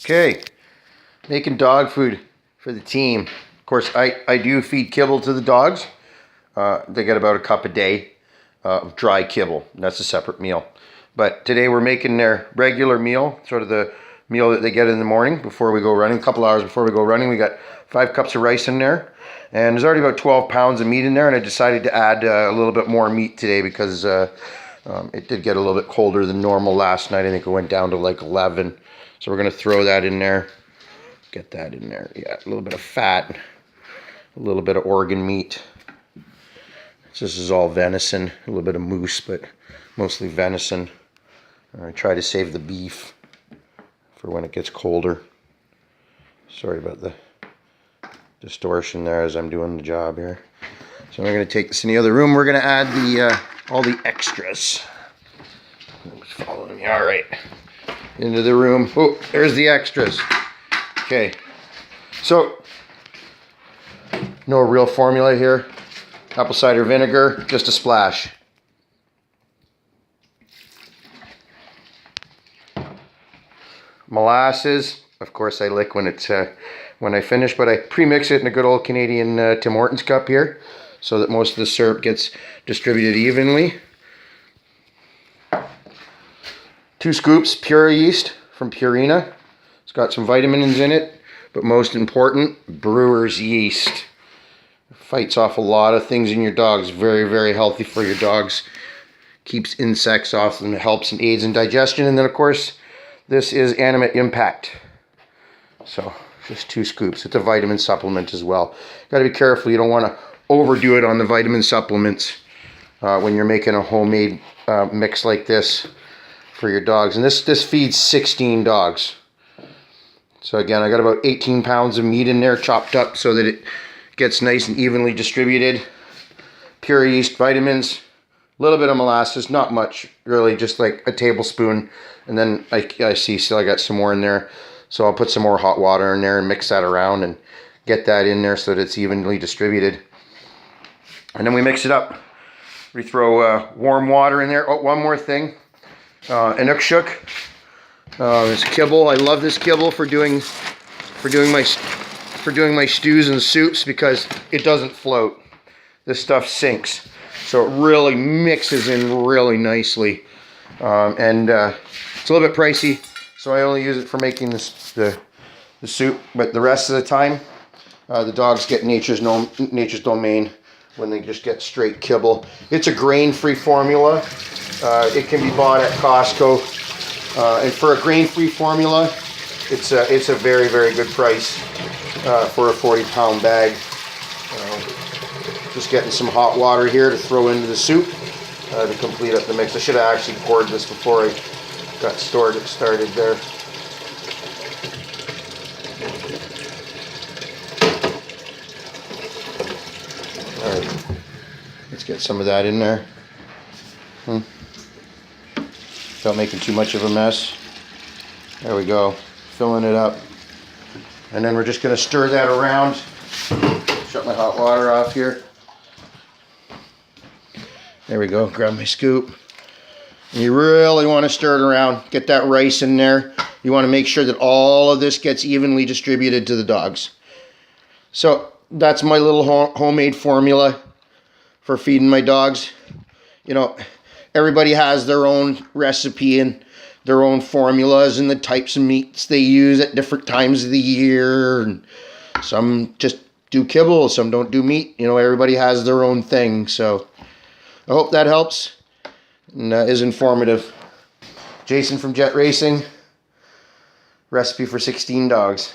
Okay, making dog food for the team. Of course, I do feed kibble to the dogs. They get about a cup a day of dry kibble. That's a separate meal. But today we're making their regular meal, sort of the meal that they get in the morning before we go running. A couple hours before we go running, we got 5 cups of rice in there. And there's already about 12 pounds of meat in there, and I decided to add a little bit more meat today because it did get a little bit colder than normal last night. I think it went down to like 11. So we're going to throw that in there. Get that in there. Yeah, a little bit of fat, a little bit of organ meat. This is all venison, a little bit of moose, but mostly venison. I try to save the beef for when it gets colder. Sorry about the distortion there as I'm doing the job here. So I'm going to take this in the other room. We're going to add the all the extras. Who's following me? All right. Into the room. Oh, there's the extras. Okay. So, no real formula here. Apple cider vinegar, just a splash. Molasses. Of course, I lick when it's when I finish, but I pre-mix it in a good old Canadian Tim Hortons cup here, so that most of the syrup gets distributed evenly. 2 scoops pure yeast from Purina. It's got some vitamins in it, but most important, brewer's yeast. Fights off a lot of things in your dogs. Very, very healthy for your dogs. Keeps insects off them, helps and aids in digestion. And then, of course, this is Animate Impact. So, just 2 scoops. It's a vitamin supplement as well. Got to be careful. You don't want to overdo it on the vitamin supplements when you're making a homemade mix like this for your dogs. And this feeds 16 dogs. So again, I got about 18 pounds of meat in there chopped up so that it gets nice and evenly distributed. Pure yeast, vitamins, a little bit of molasses, not much really, just like a tablespoon. And then I see still I got some more in there. So I'll put some more hot water in there and mix that around and get that in there so that it's evenly distributed. And then we mix it up. We throw warm water in there. Oh, one more thing. Inukshuk. This kibble. I love this kibble for doing my stews and soups because it doesn't float. This stuff sinks, so it really mixes in really nicely. It's a little bit pricey, so I only use it for making the soup. But the rest of the time, the dogs get nature's domain when they just get straight kibble. It's a grain-free formula. It can be bought at Costco. And for a grain-free formula, it's a very, very good price for a 40-pound bag. Just getting some hot water here to throw into the soup to complete up the mix. I should have actually poured this before I got started there. All right, let's get some of that in there. Without making too much of a mess. There we go, filling it up. And then we're just going to stir that around. Shut my hot water off here. There we go, grab my scoop. And you really want to stir it around. Get that rice in there. You want to make sure that all of this gets evenly distributed to the dogs. So that's my little homemade formula for feeding my dogs. You know, everybody has their own recipe and their own formulas and the types of meats they use at different times of the year. And some just do kibble, some don't do meat. You know, everybody has their own thing. So I hope that helps and is informative. Jason from Jet Racing. Recipe for 16 dogs.